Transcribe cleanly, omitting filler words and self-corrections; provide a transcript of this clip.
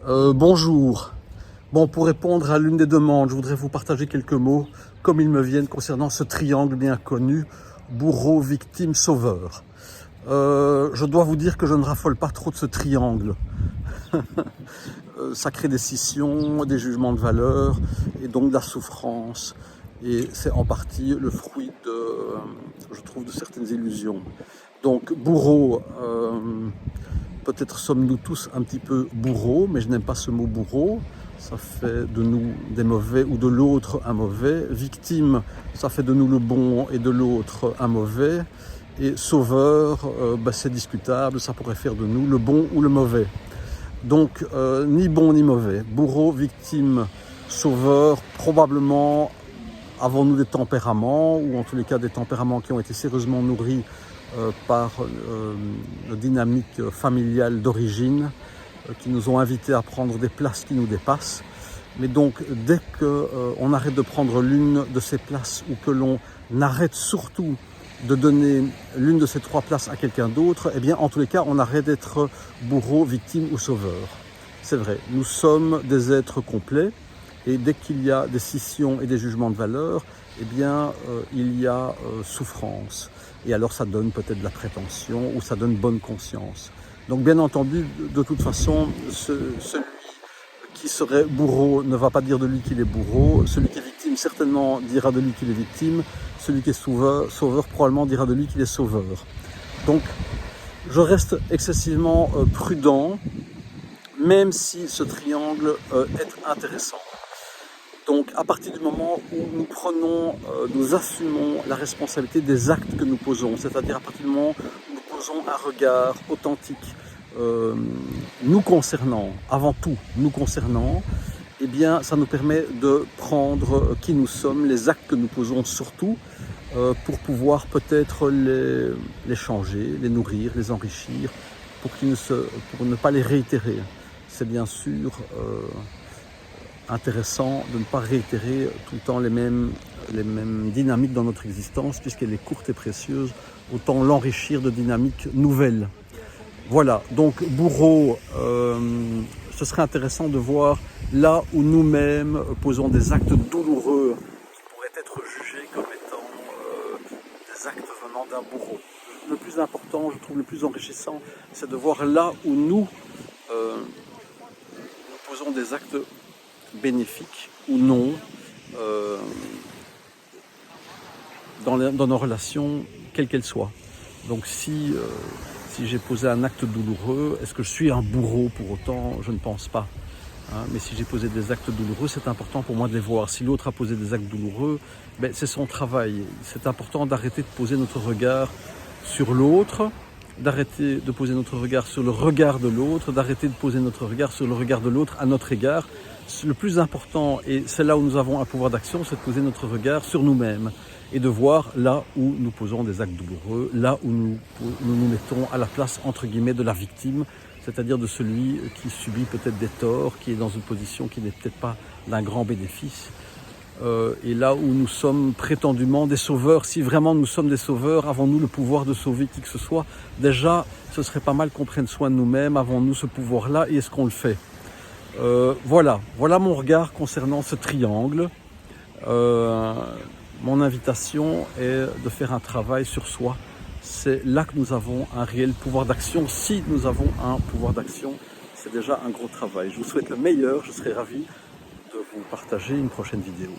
Bonjour. Bon, pour répondre à l'une des demandes, je voudrais vous partager quelques mots, comme ils me viennent, concernant ce triangle bien connu, bourreau, victime, sauveur. Je dois vous dire que je ne raffole pas trop de ce triangle. Ça crée des scissions, des jugements de valeur, et donc de la souffrance. Et c'est en partie le fruit je trouve, de certaines illusions. Donc, bourreau... Peut-être sommes-nous tous un petit peu bourreaux, mais je n'aime pas ce mot bourreau. Ça fait de nous des mauvais ou de l'autre un mauvais. Victime, ça fait de nous le bon et de l'autre un mauvais. Et sauveur, c'est discutable, ça pourrait faire de nous le bon ou le mauvais. Donc, ni bon ni mauvais. Bourreau, victime, sauveur, probablement avons-nous des tempéraments, ou en tous les cas des tempéraments qui ont été sérieusement nourris par nos dynamiques familiales d'origine qui nous ont invités à prendre des places qui nous dépassent. Mais donc, dès qu'on arrête de prendre l'une de ces places ou que l'on arrête surtout de donner l'une de ces trois places à quelqu'un d'autre, eh bien, en tous les cas, on arrête d'être bourreau, victime ou sauveur. C'est vrai, nous sommes des êtres complets et dès qu'il y a des scissions et des jugements de valeur, eh bien, il y a souffrance. Et alors, ça donne peut-être de la prétention ou ça donne bonne conscience. Donc, bien entendu, de toute façon, celui qui serait bourreau ne va pas dire de lui qu'il est bourreau. Celui qui est victime, certainement, dira de lui qu'il est victime. Celui qui est sauveur probablement dira de lui qu'il est sauveur. Donc, je reste excessivement prudent, même si ce triangle est intéressant. Donc, à partir du moment où nous assumons la responsabilité des actes que nous posons, c'est-à-dire à partir du moment où nous posons un regard authentique, nous concernant, avant tout nous concernant, eh bien, ça nous permet de prendre qui nous sommes, les actes que nous posons surtout, pour pouvoir peut-être les changer, les nourrir, les enrichir, pour ne pas les réitérer. C'est bien sûr intéressant de ne pas réitérer tout le temps les mêmes dynamiques dans notre existence, puisqu'elle est courte et précieuse, autant l'enrichir de dynamiques nouvelles. Voilà, donc bourreau, ce serait intéressant de voir là où nous-mêmes posons des actes douloureux qui pourraient être jugés comme étant des actes venant d'un bourreau. Le plus important, je trouve le plus enrichissant, c'est de voir là où nous posons des actes bénéfiques ou non dans nos relations, quelles qu'elles soient. Donc si j'ai posé un acte douloureux, est-ce que je suis un bourreau pour autant? Je ne pense pas. Mais si j'ai posé des actes douloureux, c'est important pour moi de les voir. Si l'autre a posé des actes douloureux, c'est son travail. C'est important d'arrêter de poser notre regard sur l'autre, d'arrêter de poser notre regard sur le regard de l'autre, d'arrêter de poser notre regard sur le regard de l'autre à notre égard. Le plus important, et c'est là où nous avons un pouvoir d'action, c'est de poser notre regard sur nous-mêmes et de voir là où nous posons des actes douloureux, là où nous nous mettons à la place, entre guillemets, de la victime, c'est-à-dire de celui qui subit peut-être des torts, qui est dans une position qui n'est peut-être pas d'un grand bénéfice. Et là où nous sommes prétendument des sauveurs, si vraiment nous sommes des sauveurs, avons-nous le pouvoir de sauver qui que ce soit? Déjà, ce serait pas mal qu'on prenne soin de nous-mêmes, avons-nous ce pouvoir-là et est-ce qu'on le fait? Voilà mon regard concernant ce triangle. Mon invitation est de faire un travail sur soi. C'est là que nous avons un réel pouvoir d'action. Si nous avons un pouvoir d'action, c'est déjà un gros travail. Je vous souhaite le meilleur, je serai ravi de vous partager une prochaine vidéo.